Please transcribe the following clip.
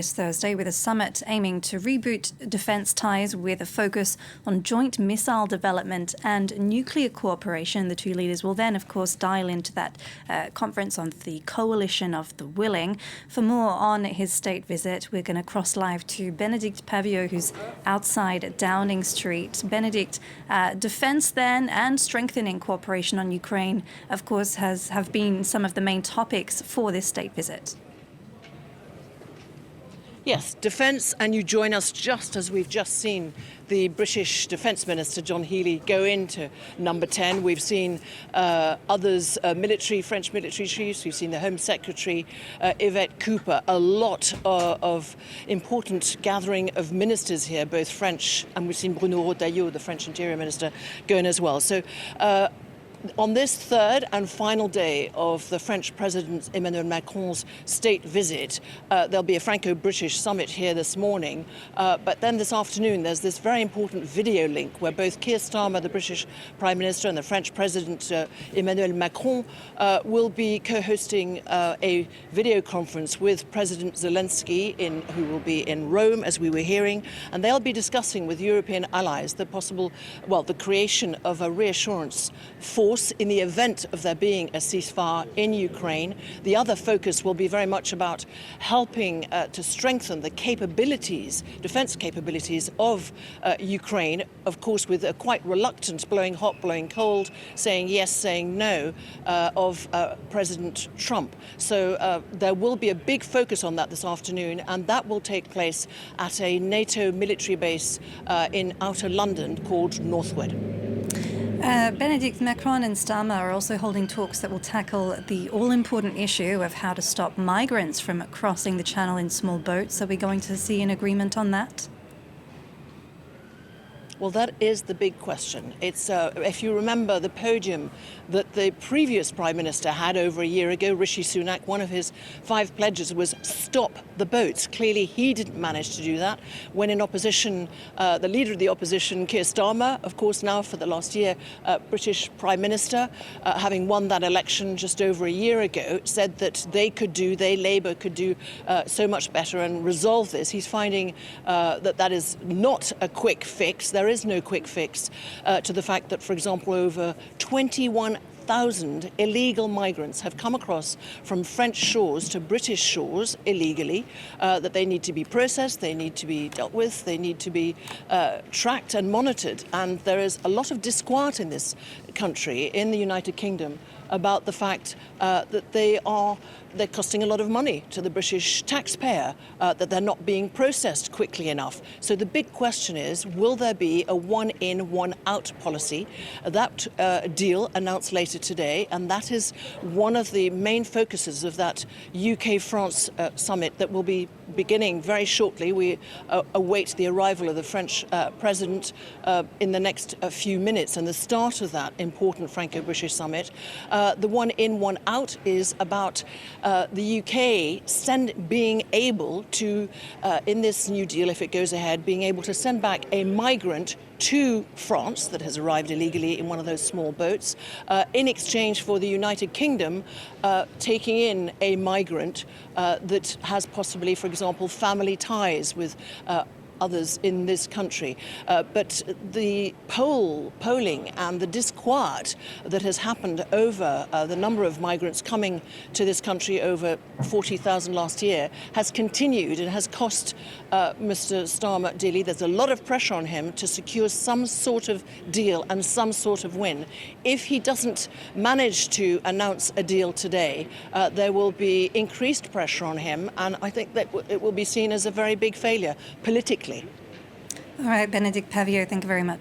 This Thursday with a summit aiming to reboot defence ties with a focus on joint missile development and nuclear cooperation. The two leaders will then, of course, dial into that conference on the coalition of the willing. For more on his state visit, we're going to cross live to Bénédicte Paviot, who's outside Downing Street. Bénédicte, defence then and strengthening cooperation on Ukraine, of course, have been some of the main topics for this state visit. Yes, defence, and you join us just as we've just seen the British Defence Minister, John Healey, go into Number 10. We've seen others, French military chiefs. We've seen the Home Secretary, Yvette Cooper. A lot of important gathering of ministers here, both French, and we've seen Bruno Retailleau, the French Interior Minister, go in as well. So on this third and final day of the French President Emmanuel Macron's state visit, there'll be a Franco-British summit here this morning. But then this afternoon, there's this very important video link where both Keir Starmer, the British Prime Minister, and the French President Emmanuel Macron will be co-hosting a video conference with President Zelensky, who will be in Rome, as we were hearing. And they'll be discussing with European allies the creation of a reassurance force in the event of there being a ceasefire in Ukraine. The other focus will be very much about helping to strengthen the capabilities, defense capabilities of Ukraine, of course with a quite reluctant blowing hot, blowing cold, saying yes, saying no of President Trump. So there will be a big focus on that this afternoon, and that will take place at a NATO military base in outer London called Northwood. Bénédicte, Macron and Starmer are also holding talks that will tackle the all-important issue of how to stop migrants from crossing the channel in small boats. Are we going to see an agreement on that? Well, that is the big question. It's, if you remember the podium that the previous Prime Minister had over a year ago, Rishi Sunak, one of his 5 pledges was stop the boats. Clearly, he didn't manage to do that. When in opposition, the leader of the opposition, Keir Starmer, of course now for the last year, British Prime Minister, having won that election just over a year ago, said that Labour could do so much better and resolve this. He's finding that is not a quick fix. There is no quick fix to the fact that, for example, over 21,000 illegal migrants have come across from French shores to British shores illegally, that they need to be processed, they need to be dealt with, they need to be tracked and monitored. And there is a lot of disquiet in this country, in the United Kingdom, about the fact that they're costing a lot of money to the British taxpayer, that they're not being processed quickly enough. So the big question is, will there be a one-in, one-out policy? That deal announced later today, and that is one of the main focuses of that UK-France summit that will be beginning very shortly. We await the arrival of the French President in the next few minutes, and the start of that important Franco-British summit. The one-in, one-out is about the UK being able to, in this new deal, if it goes ahead, being able to send back a migrant to France that has arrived illegally in one of those small boats, in exchange for the United Kingdom taking in a migrant that has possibly, for example, family ties with others in this country. But the polling and the disquiet that has happened over the number of migrants coming to this country, over 40,000 last year, has continued and has cost Mr. Starmer dearly. There's a lot of pressure on him to secure some sort of deal and some sort of win. If he doesn't manage to announce a deal today, there will be increased pressure on him, and I think that it will be seen as a very big failure politically. All right, Bénédicte Paviot, thank you very much.